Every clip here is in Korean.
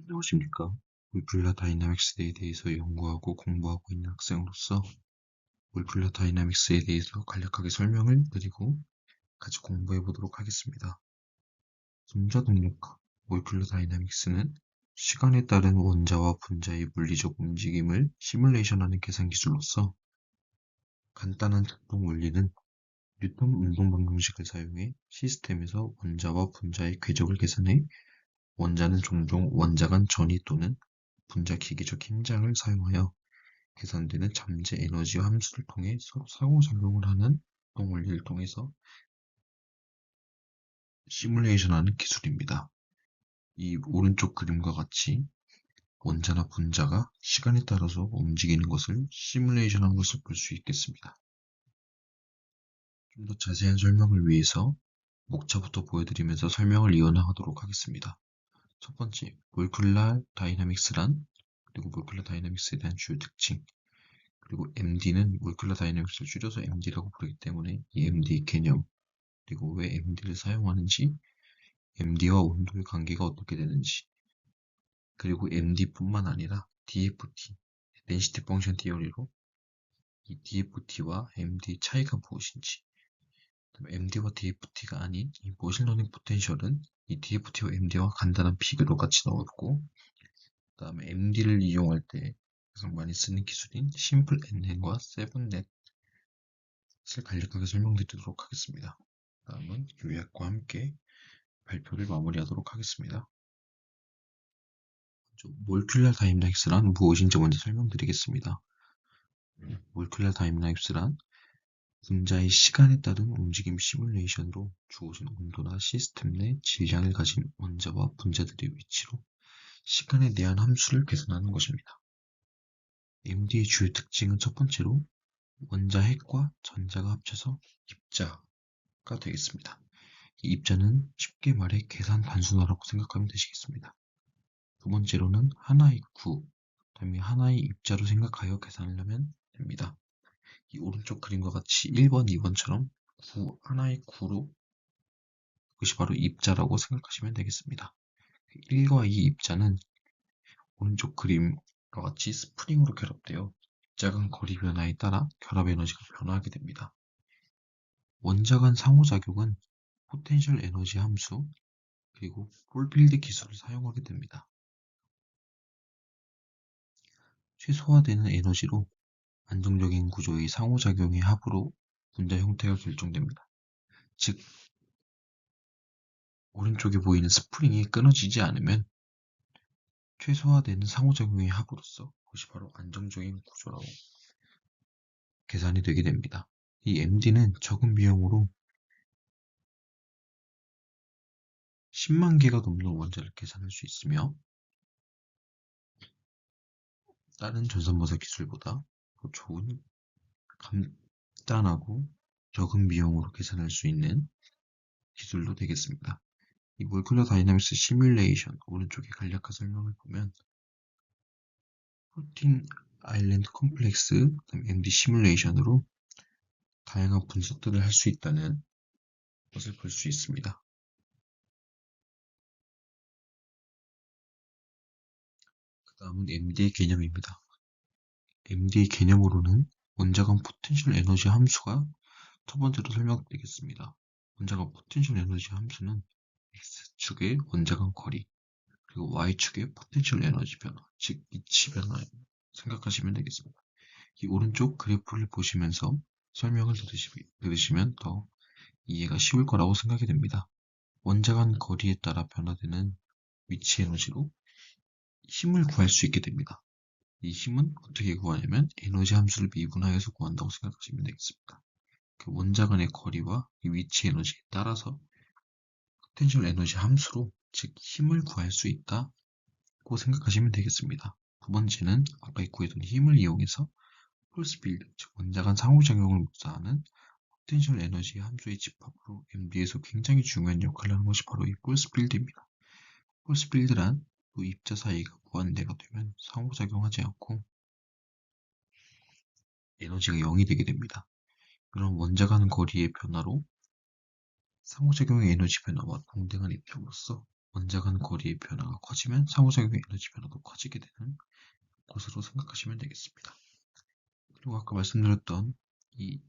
안녕하십니까. 몰큘러 다이나믹스에 대해서 연구하고 공부하고 있는 학생으로서 몰큘러 다이나믹스에 대해서 간략하게 설명을 드리고 같이 공부해 보도록 하겠습니다. 분자동력학, 몰큘러 다이나믹스는 시간에 따른 원자와 분자의 물리적 움직임을 시뮬레이션하는 계산 기술로서 간단한 작동 원리는 뉴턴 운동 방정식을 사용해 시스템에서 원자와 분자의 궤적을 계산해 원자는 종종 원자 간 전위 또는 분자 기계적 힘장을 사용하여 계산되는 잠재 에너지 함수를 통해 서로 상호작용을 하는 작동 원리를 통해서 시뮬레이션하는 기술입니다. 이 오른쪽 그림과 같이 원자나 분자가 시간에 따라서 움직이는 것을 시뮬레이션한 것을 볼 수 있겠습니다. 좀 더 자세한 설명을 위해서 목차부터 보여드리면서 설명을 이어나가도록 하겠습니다. 첫 번째, 몰큘러 다이나믹스란, 그리고 몰큘러 다이나믹스에 대한 주요 특징, 그리고 MD는 몰큘러 다이내믹스를 줄여서 MD라고 부르기 때문에 이 MD 개념, 그리고 왜 MD를 사용하는지, MD와 온도의 관계가 어떻게 되는지, 그리고 MD뿐만 아니라 DFT, density function theory로 이 DFT와 MD의 차이가 무엇인지, MD와 DFT가 아닌 이 머신러닝 포텐셜은 이 DFT와 MD와 간단한 비교도 같이 넣었고, 그 다음에 MD를 이용할 때 가장 많이 쓰는 기술인 심플 NN과 세븐넷 을 간략하게 설명드리도록 하겠습니다. 다음은 요약과 함께 발표를 마무리하도록 하겠습니다. 몰큘러 다이내믹스란 무엇인지 먼저 설명드리겠습니다. 몰큘러 다이내믹스란 분자의 시간에 따른 움직임 시뮬레이션으로 주어진 온도나 시스템 내 질량을 가진 원자와 분자들의 위치로 시간에 대한 함수를 계산하는 것입니다. MD의 주요 특징은 첫 번째로 원자 핵과 전자가 합쳐서 입자가 되겠습니다. 이 입자는 쉽게 말해 계산 단순화라고 생각하면 되시겠습니다. 두 번째로는 하나의 구, 그다음에 하나의 입자로 생각하여 계산을 하면 됩니다. 이 오른쪽 그림과 같이 1번, 2번처럼 하나의 구로 그것이 바로 입자라고 생각하시면 되겠습니다. 1과 2 입자는 오른쪽 그림과 같이 스프링으로 결합되어 입자 간 거리 변화에 따라 결합 에너지가 변화하게 됩니다. 원자 간 상호작용은 포텐셜 에너지 함수, 그리고 폴필드 기술을 사용하게 됩니다. 최소화되는 에너지로 안정적인 구조의 상호작용의 합으로 분자 형태가 결정됩니다. 즉, 오른쪽에 보이는 스프링이 끊어지지 않으면 최소화되는 상호작용의 합으로서 그것이 바로 안정적인 구조라고 계산이 되게 됩니다. 이 MD는 적은 비용으로 10만 개가 넘는 원자를 계산할 수 있으며 다른 전선모사 기술보다 더 좋은 간단하고 적은 비용으로 계산할 수 있는 기술도 되겠습니다. 이 몰큘러 다이나믹스 시뮬레이션 오른쪽에 간략한 설명을 보면 프로틴 아일랜드 컴플렉스 MD 시뮬레이션으로 다양한 분석들을 할 수 있다는 것을 볼 수 있습니다. 그 다음은 MD의 개념입니다. MD의 개념으로는 원자 간 포텐셜 에너지 함수가 첫 번째로 설명드리겠습니다. 원자 간 포텐셜 에너지 함수는 X축의 원자 간 거리, 그리고 Y축의 포텐셜 에너지 변화, 즉 위치 변화 생각하시면 되겠습니다. 이 오른쪽 그래프를 보시면서 설명을 들으시면 더 이해가 쉬울 거라고 생각이 됩니다. 원자 간 거리에 따라 변화되는 위치 에너지로 힘을 구할 수 있게 됩니다. 이 힘은 어떻게 구하냐면 에너지 함수를 미분하여서 구한다고 생각하시면 되겠습니다. 그 원자 간의 거리와 이 위치 에너지에 따라서 포텐셜 에너지 함수로 즉 힘을 구할 수 있다고 생각하시면 되겠습니다. 두 번째는 아까 구했던 힘을 이용해서 폴스필드, 즉 원자 간 상호작용을 묘사하는 포텐셜 에너지 함수의 집합으로 MD에서 굉장히 중요한 역할을 하는 것이 바로 이 폴스필드입니다. 폴스필드란 두 입자 사이가 무한대가 되면 상호작용하지 않고 에너지가 0이 되게 됩니다. 그런 원자 간 거리의 변화로 상호작용의 에너지 변화와 동등한 입장으로서 원자 간 거리의 변화가 커지면 상호작용의 에너지 변화도 커지게 되는 것으로 생각하시면 되겠습니다. 그리고 아까 말씀드렸던 이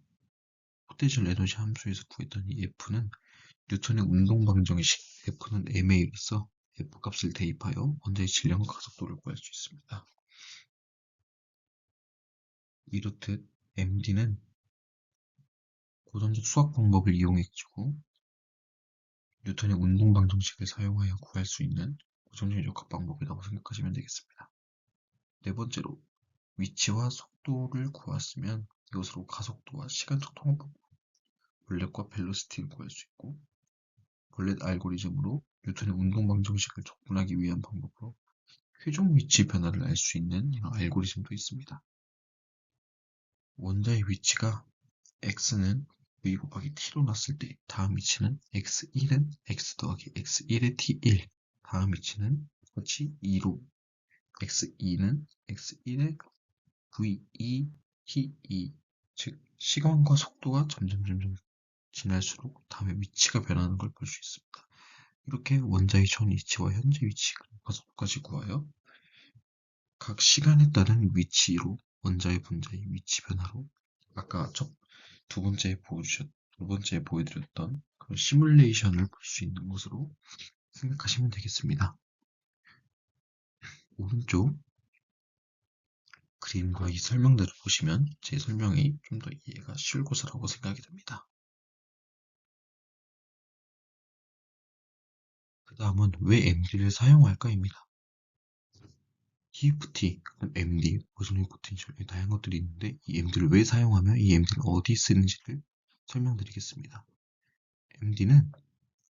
포텐셜 에너지 함수에서 구했던 이 F는 뉴턴의 운동 방정식 F는 ma로서 F 값을 대입하여 원자의 질량과 가속도를 구할 수 있습니다. 이렇듯 MD는 고전적 수학 방법을 이용해가지고 뉴턴의 운동 방정식을 사용하여 구할 수 있는 고정적 역학 방법이라고 생각하시면 되겠습니다. 네 번째로 위치와 속도를 구했으면 이것으로 가속도와 시간적 통합, 볼렛과 벨로시티를 구할 수 있고 볼렛 알고리즘으로 뉴턴의 운동 방정식을 접근하기 위한 방법으로 최종 위치 변화를 알 수 있는 이런 알고리즘도 있습니다. 원자의 위치가 x는 v 곱하기 t로 났을 때 다음 위치는 x1은 x 더하기 x1의 t1 다음 위치는 똑같이 2로 x2는 x1의 v2 t2 즉 시간과 속도가 점점 지날수록 다음에 위치가 변하는 걸 볼 수 있습니다. 이렇게 원자의 전 위치와 현재 위치 가속도까지 구하여 각 시간에 따른 위치로 원자의 분자의 위치 변화로 아까 두 번째 보여드렸던 그런 시뮬레이션을 볼 수 있는 것으로 생각하시면 되겠습니다. 오른쪽 그림과 이 설명들을 보시면 제 설명이 좀 더 이해가 쉬울 것이라고 생각이 됩니다. 그 다음은 왜 MD를 사용할까입니다. TFT, MD, 보존의 포텐셜 다양한 것들이 있는데 이 MD를 왜 사용하며 이 MD를 어디 쓰는지를 설명드리겠습니다. MD는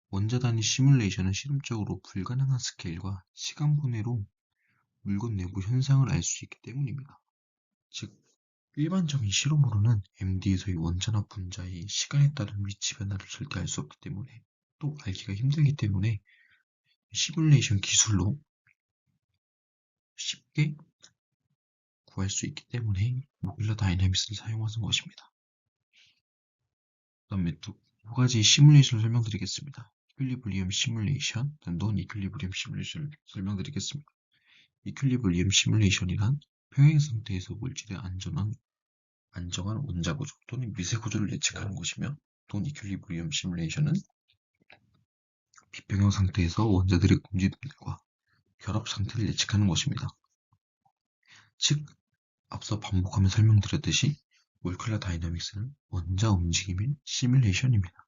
원자 단위 시뮬레이션은 실험적으로 불가능한 스케일과 시간 분해로 물건 내부 현상을 알 수 있기 때문입니다. 즉, 일반적인 실험으로는 MD에서의 원자나 분자의 시간에 따른 위치 변화를 절대 알 수 없기 때문에 또 알기가 힘들기 때문에 시뮬레이션 기술로 쉽게 구할 수 있기 때문에 모듈러 다이내믹스를 사용하는 것입니다. 그 다음에 두 가지 시뮬레이션을 설명드리겠습니다. 이퀄리브리엄 시뮬레이션, 논 이퀄리브리엄 시뮬레이션을 설명드리겠습니다. 이퀄리브리엄 시뮬레이션이란 평행 상태에서 물질의 안정한 원자 구조 또는 미세 구조를 예측하는 것이며 논 이퀄리브리엄 시뮬레이션은 비평형 상태에서 원자들의 움직임들과 결합 상태를 예측하는 것입니다. 즉, 앞서 반복하며 설명드렸듯이 몰큘러 다이내믹스는 원자 움직임인 시뮬레이션입니다.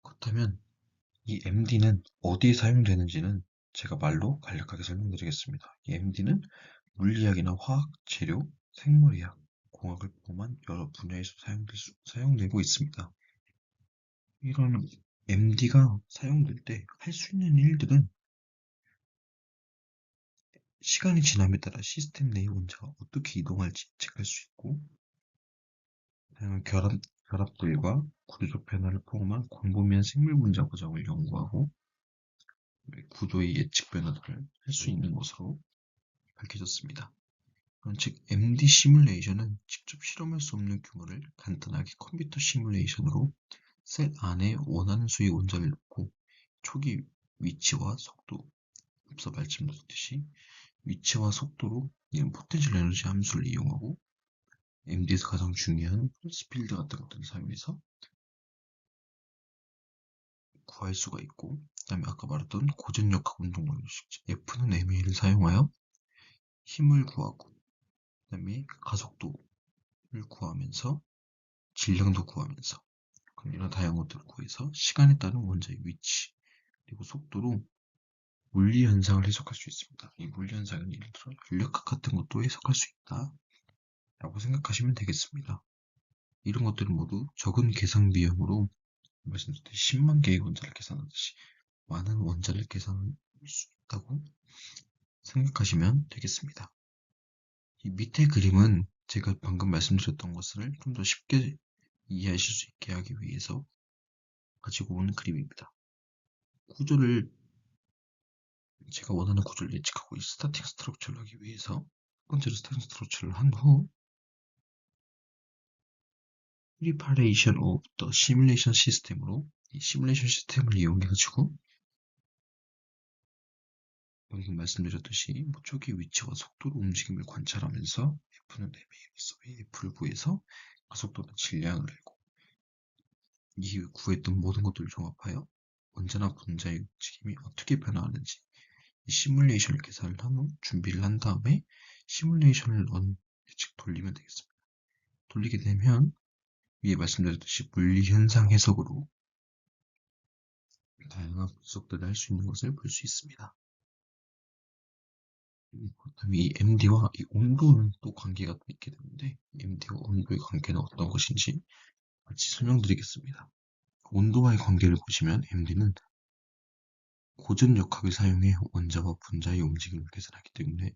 그렇다면 이 MD는 어디에 사용되는지는 제가 말로 간략하게 설명드리겠습니다. 이 MD는 물리학이나 화학, 재료, 생물의학, 공학을 포함한 여러 분야에서 사용되고 있습니다. 이런 MD가 사용될 때 할 수 있는 일들은 시간이 지남에 따라 시스템 내의 원자가 어떻게 이동할지 예측할 수 있고 다양한 결합들과 구조적 변화를 포함한 광범위한 생물 분자 과정을 연구하고 구조의 예측 변화들을 할 수 있는 것으로 밝혀졌습니다. 즉 MD 시뮬레이션은 직접 실험할 수 없는 규모를 간단하게 컴퓨터 시뮬레이션으로 셀 안에 원하는 수의 원자를 넣고 초기 위치와 속도, 앞서 말씀드렸듯이 위치와 속도로 이런 포텐셜 에너지 함수를 이용하고 MD에서 가장 중요한 스필드 같은 것들을 사용해서 구할 수가 있고 그 다음에 아까 말했던 고전역학 운동 방정식 F는 ma를 사용하여 힘을 구하고 그 다음에 가속도를 구하면서 질량도 구하면서 이런 다양한 것들을 구해서 시간에 따른 원자의 위치 그리고 속도로 물리 현상을 해석할 수 있습니다. 이 물리 현상은 예를 들어 연력학 같은 것도 해석할 수 있다 라고 생각하시면 되겠습니다. 이런 것들은 모두 적은 계산 비용으로 말씀드렸듯이 10만 개의 원자를 계산하듯이 많은 원자를 계산할 수 있다고 생각하시면 되겠습니다. 이 밑에 그림은 제가 방금 말씀드렸던 것을 좀 더 쉽게 이해하실 수 있게 하기 위해서 가지고 온 그림입니다. 제가 원하는 구조를 예측하고 이 스타틱 스트럭처를 하기 위해서 첫 번째로 스타틱 스트럭처를 한 후 Preparation of the Simulation 시스템으로 이 시뮬레이션 시스템을 이용해가지고 방금 말씀드렸듯이 초기 위치와 속도로 움직임을 관찰하면서 F는 M에 F를 구해서 가속도나 질량을 알고 이 구했던 모든 것들을 종합하여 원자나 분자의 움직임이 어떻게 변화하는지 이 시뮬레이션을 계산을 한 후 준비를 한 다음에 시뮬레이션을 즉 돌리면 되겠습니다. 돌리게 되면 위에 말씀드렸듯이 물리현상 해석으로 다양한 분석들을 할 수 있는 것을 볼 수 있습니다. 그렇다면 이 MD와 이 온도는 또 관계가 또 있게 되는데 MD와 온도의 관계는 어떤 것인지 같이 설명드리겠습니다. 온도와의 관계를 보시면 MD는 고전역학을 사용해 원자와 분자의 움직임을 계산하기 때문에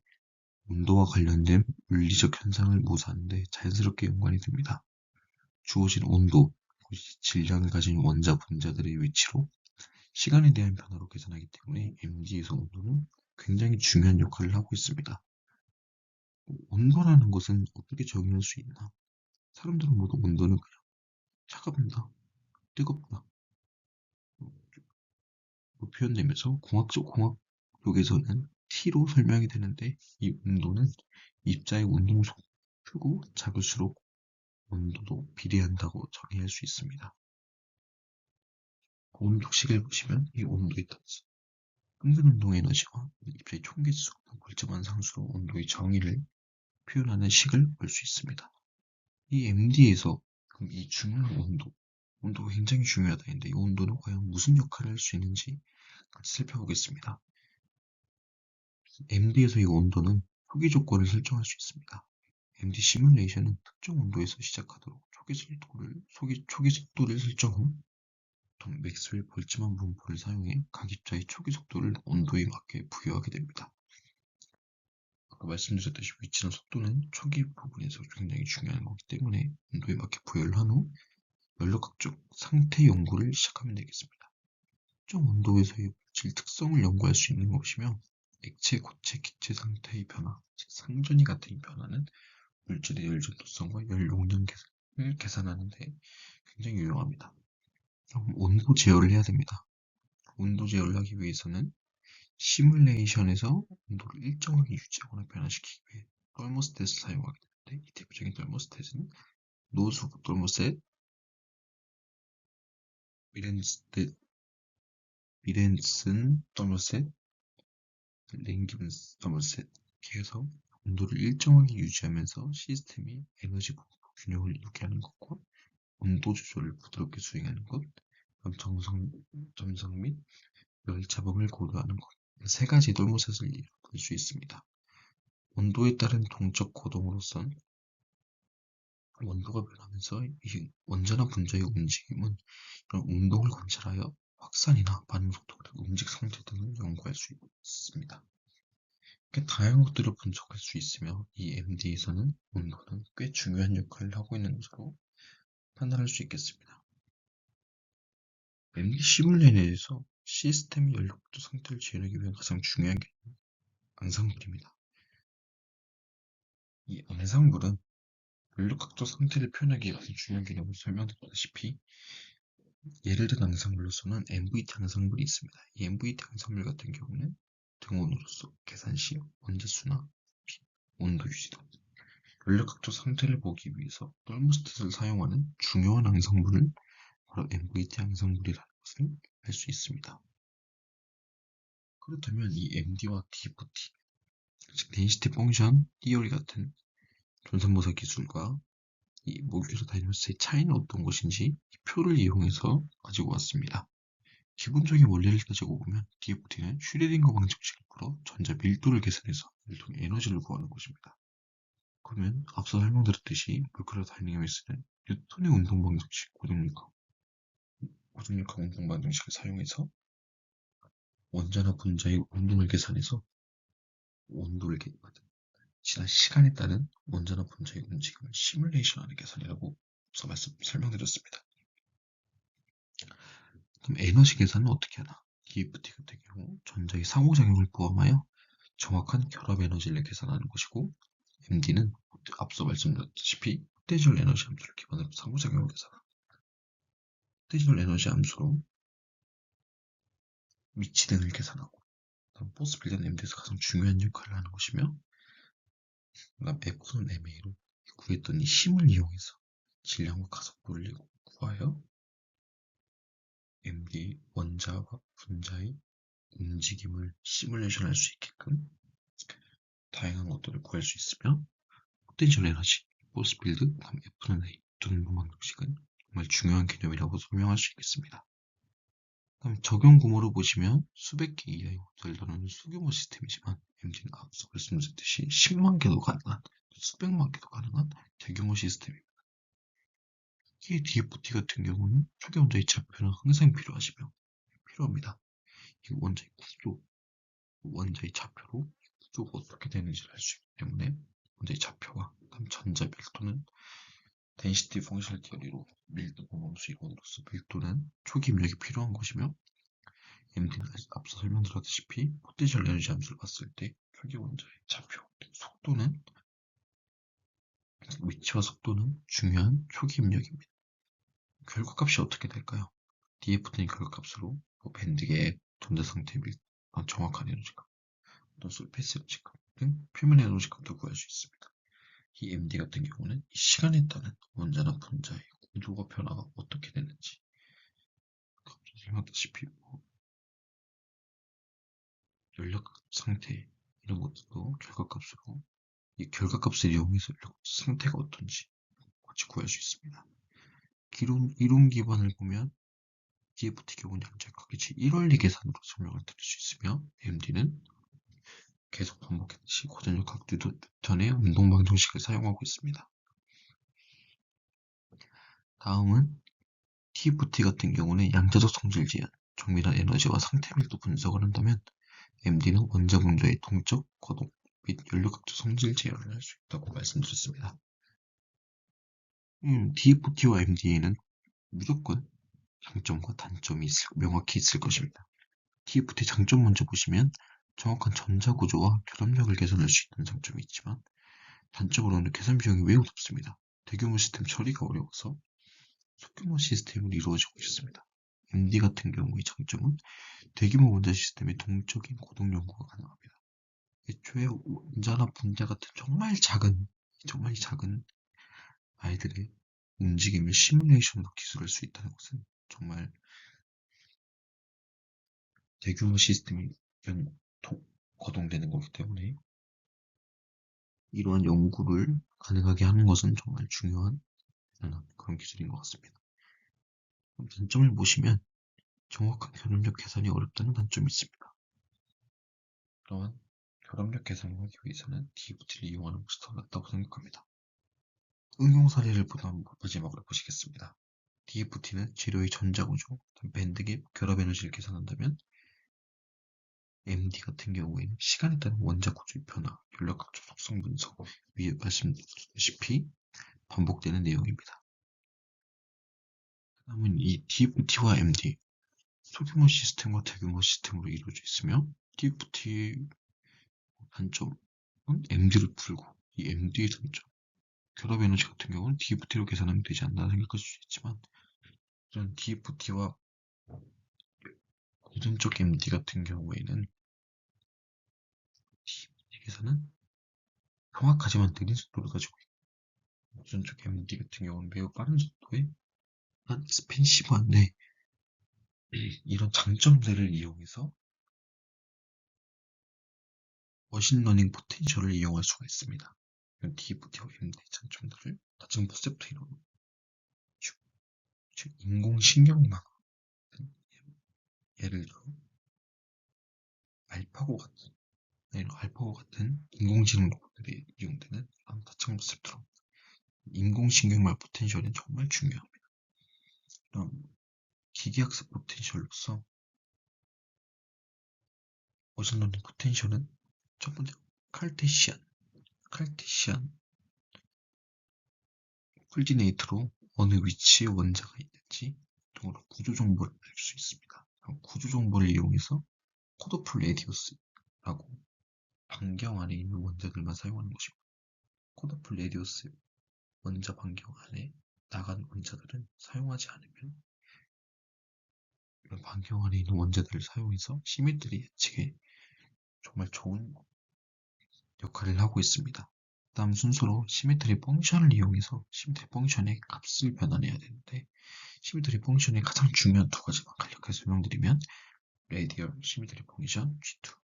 온도와 관련된 물리적 현상을 묘사하는 데 자연스럽게 연관이 됩니다. 주어진 온도, 질량을 가진 원자, 분자들의 위치로 시간에 대한 변화로 계산하기 때문에 MD에서 온도는 굉장히 중요한 역할을 하고 있습니다. 온도라는 것은 어떻게 정의할 수 있나? 사람들은 모두 온도는 그냥 차갑다, 뜨겁다 표현되면서 공학적에서는 T로 설명이 되는데 이 온도는 입자의 운동 속도가 작을수록 온도도 비례한다고 정의할 수 있습니다. 온도식을 보시면 이 온도에 따라서 평균 운동 에너지와 입자의 총 개수, 골자만 상수로 온도의 정의를 표현하는 식을 볼 수 있습니다. 이 MD에서 그럼 이 중요한 온도가 굉장히 중요하다 했는데 이 온도는 과연 무슨 역할을 할 수 있는지 같이 살펴보겠습니다. MD에서 이 온도는 초기 조건을 설정할 수 있습니다. MD 시뮬레이션은 특정 온도에서 시작하도록 초기 속도를 설정 후 맥스웰 볼츠만 분포를 사용해 각 입자의 초기 속도를 온도에 맞게 부여하게 됩니다. 아까 말씀드렸듯이 위치나 속도는 초기 부분에서 굉장히 중요한 거기 때문에 온도에 맞게 부여를 한 후 연료각적 상태 연구를 시작하면 되겠습니다. 특정 온도에서의 질 특성을 연구할 수 있는 것이며 액체, 고체, 기체 상태의 변화, 즉 상전이 같은 변화는 물질의 열 전도성과 열 용량을 계산하는 데 굉장히 유용합니다. 그럼 온도 제어를 해야 됩니다. 온도 제어를 하기 위해서는 시뮬레이션에서 온도를 일정하게 유지하거나 변화시키기 위해 떨모스탯을 사용하게 되는데 이 대표적인 떨모스탯은 노즈 떨모스탯, 미렌슨 떨모스탯, 랭기븐스 떨모스탯 이렇게 해서 온도를 일정하게 유지하면서 시스템이 에너지 분포 균형을 이루게 하는 것과 온도 조절을 부드럽게 수행하는 것, 점성 및 열차범을 고려하는 것. 세 가지 돌모셋을 볼 수 있습니다. 온도에 따른 동적 고동으로선 온도가 변하면서 이 원자나 분자의 움직임은 이런 운동을 관찰하여 확산이나 반응 속도 그리고 움직 상태 등을 연구할 수 있습니다. 이렇게 다양한 것들을 분석할 수 있으며 이 MD에서는 온도는 꽤 중요한 역할을 하고 있는 것으로 판단할 수 있겠습니다. MD 시뮬레이션에서 시스템의 연료부터 상태를 지원하기 위한 가장 중요한 게 앙상블입니다. 이 앙상블은 연료각적 상태를 표현하기 위해 가장 중요한 개념을 설명드렸다시피 예를 든 앙상블로서는 MVT 앙상블이 있습니다. 이 MVT 앙상블 같은 경우는 등원으로서 계산 시 원자수나 온도 유지 등 연료각적 상태를 보기 위해서 떨모스탯을 사용하는 중요한 앙상블을 바로 MVT 앙상블이라는 것을 알 수 있습니다. 그렇다면 이 MD와 DFT, 즉 데인시티 펑션 티어리 같은 전산모사 기술과 이 몰큘러 다이너스의 차이는 어떤 것인지 이 표를 이용해서 가지고 왔습니다. 기본적인 원리를 가지고 보면 DFT는 슈레딩거 방정식을 풀어 전자 밀도를 계산해서 일종의 에너지를 구하는 것입니다. 그러면 앞서 설명드렸듯이 몰큘러 다이내미스는 뉴턴의 운동 방정식, 고정력학 운동 방정식을 사용해서 원자나 분자의 운동을 계산해서 온도를 지난 시간에 따른 원자나 분자의 움직임을 시뮬레이션하는 계산이라고 설명드렸습니다. 그럼 에너지 계산은 어떻게 하나? DFT 같은 경우 전자의 상호작용을 포함하여 정확한 결합 에너지를 계산하는 것이고 MD는 앞서 말씀드렸다시피 포텐셜 에너지 함수를 기반으로 상호작용을 계산합니다. 포텐셜 에너지 함수로 위치 등을 계산하고, 다음 포스 빌드는 MD에서 가장 중요한 역할을 하는 것이며, 그다음 F는 MA로 구했던 이 힘을 이용해서 질량과 가속도를 구하여 MD 원자와 분자의 움직임을 시뮬레이션 할 수 있게끔 다양한 것들을 구할 수 있으며, 포텐셜 에너지, 포스 필드, 다음 F는 A 두 방식은 정말 중요한 개념이라고 설명할 수 있겠습니다. 다음 적용 규모로 보시면 수백 개 이하의 원자를 다루는 소규모 시스템이지만 MD는 앞서 말씀드렸듯이 10만 개도 가능한, 수백만 개도 가능한 대규모 시스템입니다. 특히 DFT 같은 경우는 초기 원자의 좌표는 항상 필요합니다. 이 원자의 구조, 원자의 좌표로 구조가 어떻게 되는지를 알 수 있기 때문에 원자의 좌표와 다음 전자 밀도는 density functional theory로 밀도 공함수 이론으로서 밀도는 초기 입력이 필요한 것이며, MD는 앞서 설명드렸다시피 포텐셜 에너지 함수를 봤을 때 초기 원자의 좌표, 속도는 위치와 속도는 중요한 초기 입력입니다. 결과값이 어떻게 될까요? DF는 결과값으로 밴드의 존재 상태 및 정확한 에너지값, 또 surface 에너지값 등 표면 에너지값도 구할 수 있습니다. 이 MD 같은 경우는 이 시간에 따른 원자나 분자의 구조가 변화가 어떻게 되는지, 설명다시피 연력 상태 이런 것들도 결과값으로, 이 결과값을 이용해서 연력 상태가 어떤지 같이 구할 수 있습니다. 이론 기반을 보면 DFT 기본 양자역학이지 1원리 계산으로 설명을 드릴 수 있으며, MD는 계속 반복했듯이 고전역학 뉴턴의 운동방정식을 사용하고 있습니다. 다음은 TFT 같은 경우는 양자적 성질 지연, 정밀한 에너지와 상태 밀도 분석을 한다면, MD는 원자 분자의 동적, 거동 및 연료각적 성질 제어를 할 수 있다고 말씀드렸습니다. DFT와 MD에는 무조건 장점과 단점이 명확히 있을 것입니다. TFT 장점 먼저 보시면 정확한 전자 구조와 결합력을 개선할 수 있는 장점이 있지만, 단점으로는 계산 비용이 매우 높습니다. 대규모 시스템 처리가 어려워서 소규모 시스템으로 이루어지고 있습니다. MD 같은 경우의 장점은 대규모 원자 시스템의 동적인 고동 연구가 가능합니다. 애초에 원자나 분자 같은 정말 작은 아이들의 움직임을 시뮬레이션으로 기술할 수 있다는 것은 정말 대규모 시스템이 거동되는 거기 때문에 이러한 연구를 가능하게 하는 것은 정말 중요한 그런 기술인 것 같습니다. 단점을 보시면 정확한 결합력 계산이 어렵다는 단점이 있습니다. 또한 결합력 계산을 하기 위해서는 DFT를 이용하는 것이 더 낫다고 생각합니다. 응용 사례를 보던 마지막으로 보시겠습니다. DFT는 재료의 전자구조, 밴드갭, 결합 에너지를 계산한다면, MD 같은 경우에는 시간에 따른 원자 구조의 변화, 연력학적 속성 분석, 위에 말씀드렸다시피 반복되는 내용입니다. 다음은 이 DFT와 MD, 소규모 시스템과 대규모 시스템으로 이루어져 있으며, DFT 단점은 MD를 풀고, 이 MD의 단점, 결합 에너지 같은 경우는 DFT로 계산하면 되지 않나 생각할 수 있지만, 이런 DFT와 고전적 MD 같은 경우에는 DFT에서는 정확하지만 느린 속도를 가지고 있고, 고전적 MD 같은 경우는 매우 빠른 속도에 한 익스펜시브한데, 이런 장점들을 이용해서 머신러닝 포텐셜을 이용할 수가 있습니다. DFT와 MD의 장점들을 다층 퍼셉트 이론, 즉 인공신경망, 예를 들어 알파고 같은 인공지능 로봇들이 이용되는 다층 퍼셉트로 인공신경망 포텐셜은 정말 중요합니다. 그럼 기계학습 포텐셜로서 머신러닝 포텐셜은 첫 번째 칼테시안 콜디네이터로 어느 위치에 원자가 있는지 등으로 구조 정보를 알 수 있습니다. 구조 정보를 이용해서 코드풀 레디우스라고 반경 안에 있는 원자들만 사용하는 것입니다. 코드풀 레디우스 원자 반경 안에 나간 원자들은 사용하지 않으면 이런 반경 안에 있는 원자들을 사용해서 시미트리 예측에 정말 좋은 역할을 하고 있습니다. 다음 순서로 시메트리 펑션을 이용해서 시메트리 펑션의 값을 변환해야 되는데, 시메트리 펑션의 가장 중요한 두 가지만 간략하게 설명드리면 레디얼 시메트리 펑션 G2,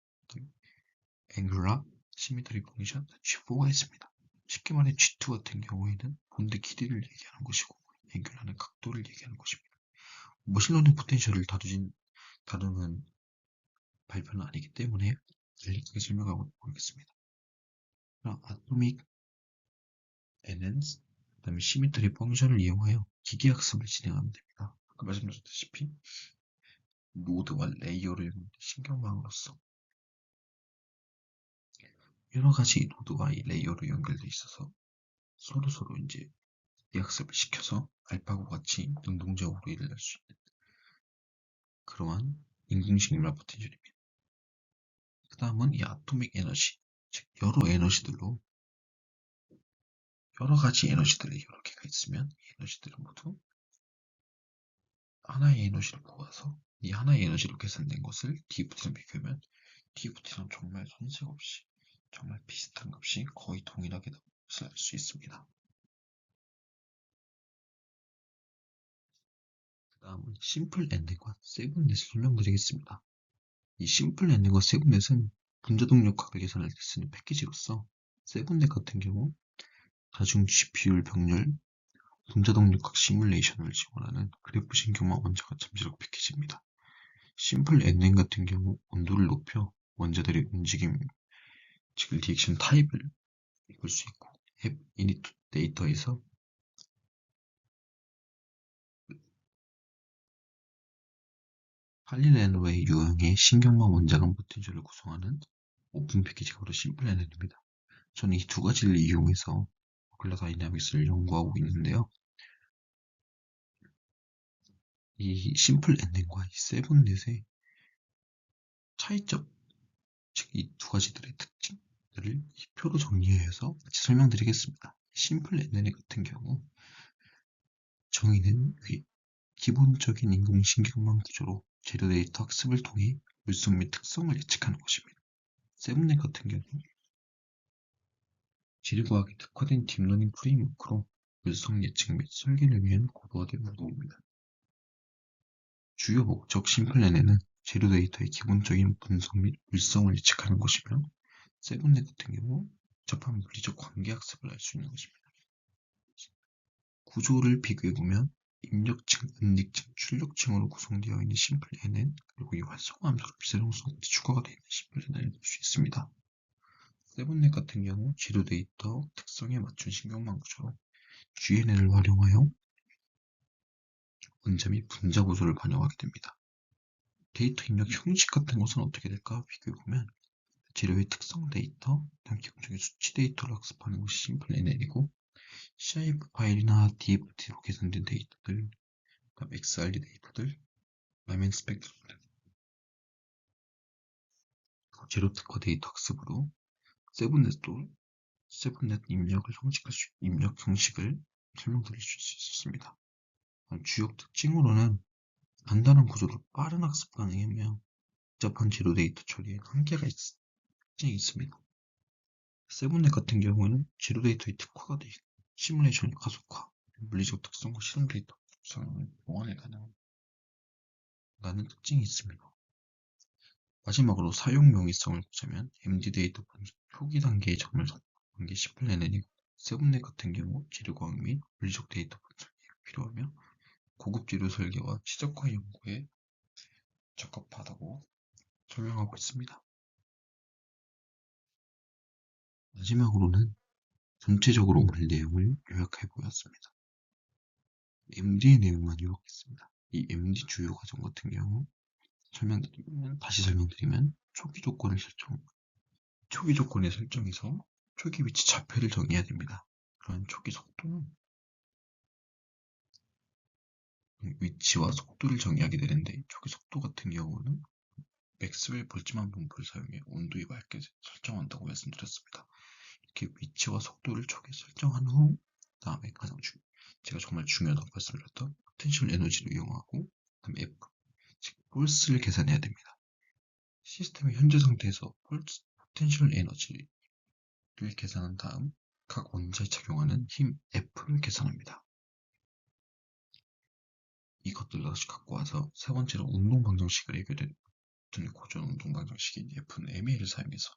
앵글라 시메트리 펑션 G4가 있습니다. 쉽게 말해 G2 같은 경우에는 본드 길이를 얘기하는 것이고, 앵글라는 각도를 얘기하는 것입니다. 머신러닝 포텐셜을 다루는 발표는 아니기 때문에 간략하게 설명하고 보겠습니다. 아토믹 NNs, 그다음에 시미트리 펑션을 이용하여 기계학습을 진행하면 됩니다. 아까 말씀드렸다시피 노드와 레이어를 이용한 신경망으로서 여러 가지 노드와 이 레이어로 연결돼 있어서 서로 이제 기계학습을 시켜서 알파고 같이 능동적으로 일을 할 수 있는 그러한 인공지능 포텐셜입니다. 그 다음은 이 아토믹 에너지, 즉 여러 가지 에너지들이 여러 개가 있으면 이 에너지들은 모두 하나의 에너지를 모아서 이 하나의 에너지로 계산된 것을 DFT랑 비교하면 DFT랑 정말 손색 없이 정말 비슷한 값이 거의 동일하게 나올 것을 알 수 있습니다. 그 다음은 심플 엔딩과 세븐넷을 설명드리겠습니다. 이 심플 엔딩과 세븐넷은 분자동력학을 계산할 때 쓰는 패키지로서, 세븐넷 같은 경우 다중 GP율 병렬 분자동력학 시뮬레이션을 지원하는 그래프 신경망 원자가 잠재력 패키지입니다. 심플 엔딩 같은 경우 온도를 높여 원자들의 움직임, 즉 리액션 타입을 볼 수 있고, 앱 이닛 데이터에서 할리렌웨이 유형의 신경망 원자간 포텐셜을 구성하는 오픈 패키지가 바로 심플 NN입니다. 저는 이 두 가지를 이용해서 모클라 다이나믹스를 연구하고 있는데요. 이 심플 NN과 이 세븐넷의 차이점, 즉 이 두 가지들의 특징들을 이 표로 정리해서 같이 설명드리겠습니다. 심플 NN 같은 경우 정의는 기본적인 인공신경망 구조로 재료 데이터 학습을 통해 물성 및 특성을 예측하는 것입니다. 세븐넷 같은 경우 지리과학에 특화된 딥러닝 프레임워크로 물성 예측 및 설계를 위한 고도화된 무도입니다. 주요 목적 심플랜에는 재료 데이터의 기본적인 분석 및 물성을 예측하는 것이며, 세븐넷 같은 경우 복잡한 물리적 관계 학습을 할 수 있는 것입니다. 구조를 비교해보면 입력층, 은닉층, 출력층으로 구성되어 있는 심플NN, 그리고 이 활성화함수로 비례동성 추가가 되어 있는 심플NN을 볼 수 있습니다. 세븐넷 같은 경우 재료 데이터 특성에 맞춘 신경망 구조로 GNN을 활용하여 원자 및 분자 구조를 반영하게 됩니다. 데이터 입력 형식 같은 것은 어떻게 될까 비교해보면 재료의 특성 데이터, 기본적인 수치 데이터를 학습하는 것이 심플NN이고, CIF 파일이나 DFT로 계산된 데이터들, XRD 데이터들, 라멘 스펙트럼들, 재료 특화 데이터 학습으로 세븐넷 입력 형식을 설명드릴 수 있었습니다. 주요 특징으로는 간단한 구조로 빠른 학습 가능하며 복잡한 재료 데이터 처리에 한계가 특징이 있습니다. 세븐넷 같은 경우는 재료 데이터의 특화가 되어 있고 시뮬레이션의 가속화, 물리적 특성과 실험 데이터 구성을 보완해 가능한 특징이 있습니다. 마지막으로 사용 용이성을 보자면 MD 데이터 분석 초기 단계의 정밀 관계 심플NN이고, 세븐넷 같은 경우 재료과학 및 물리적 데이터 분석이 필요하며 고급 재료 설계와 최적화 연구에 적합하다고 설명하고 있습니다. 마지막으로는 전체적으로 오늘 내용을 요약해 보았습니다. MD의 내용만 요약했습니다. 이 MD 주요 과정 같은 경우 다시 설명드리면 초기 조건의 설정에서 초기 위치 좌표를 정해야 됩니다. 그러한 초기 속도는 위치와 속도를 정의하게 되는데, 초기 속도 같은 경우는 맥스웰 볼츠만 분포를 사용해 온도에 맞게 설정한다고 말씀드렸습니다. 이렇게 위치와 속도를 초기에 설정한 후, 다음에 제가 정말 중요하다고 말씀드렸던 포텐셜 에너지를 이용하고, 그다음에 F, 즉 폴스를 계산해야 됩니다. 시스템의 현재 상태에서 폴스 포텐셜 에너지를 계산한 다음 각 원자에 작용하는 힘 F를 계산합니다. 이것들을 다시 갖고 와서 세 번째로 운동 방정식을 해결해 두는 고전 운동 방정식인 F는 ma를 사용해서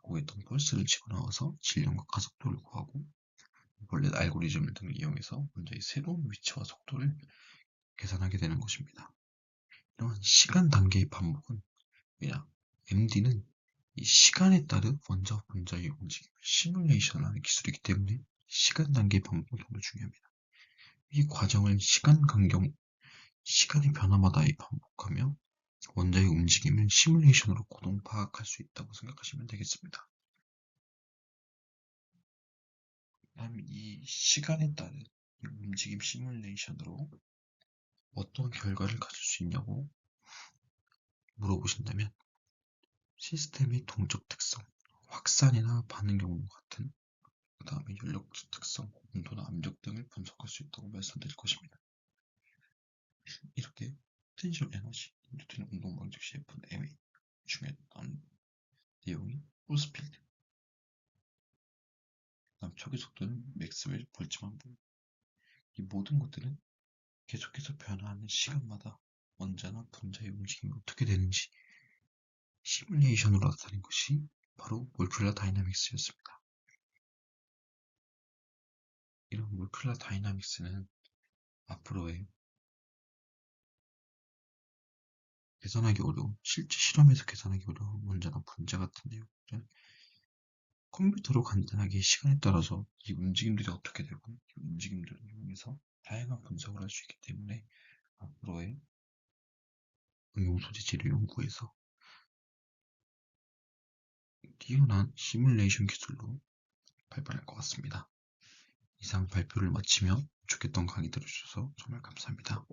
구했던 펄스를 집어넣어서 질량과 가속도를 구하고 벌렛 알고리즘 등을 이용해서 문제의 새로운 위치와 속도를 계산하게 되는 것입니다. 이러한 시간 단계의 반복은 그냥 MD는 이 시간에 따른 원자와 분자의 움직임을 시뮬레이션하는 기술이기 때문에 시간 단계의 반복이 정말 중요합니다. 이 과정을 시간의 변화마다 반복하며 원자의 움직임을 시뮬레이션으로 고동 파악할 수 있다고 생각하시면 되겠습니다. 다음 이 시간에 따른 이 움직임 시뮬레이션으로 어떤 결과를 가질 수 있냐고 물어보신다면 시스템의 동적 특성, 확산이나 반응 경로 같은 그 다음에 연력 특성, 온도나 압력 등을 분석할 수 있다고 말씀드릴 것입니다. 이렇게 포텐셜 에너지, 뉴턴의 운동 방정 CF는 MA 중에 나온 내용이 포스필드, 다음 초기 속도는 맥스웰 볼츠만 분. 이 모든 것들은 계속해서 변화하는 시간마다 원자나 분자의 움직임이 어떻게 되는지 시뮬레이션으로 나타낸 것이 바로 몰큘러 다이나믹스였습니다. 이런 몰큘러 다이나믹스는 앞으로의 계산하기 어려운, 실제 실험에서 계산하기 어려운 원자나 분자 같은 내용들은 컴퓨터로 간단하게 시간에 따라서 이 움직임들이 어떻게 되고 이 움직임들을 이용해서 다양한 분석을 할 수 있기 때문에 앞으로의 응용 소재지를 연구해서 뛰어난 시뮬레이션 기술로 발전할 것 같습니다. 이상 발표를 마치며 좋겠던 강의 들어주셔서 정말 감사합니다.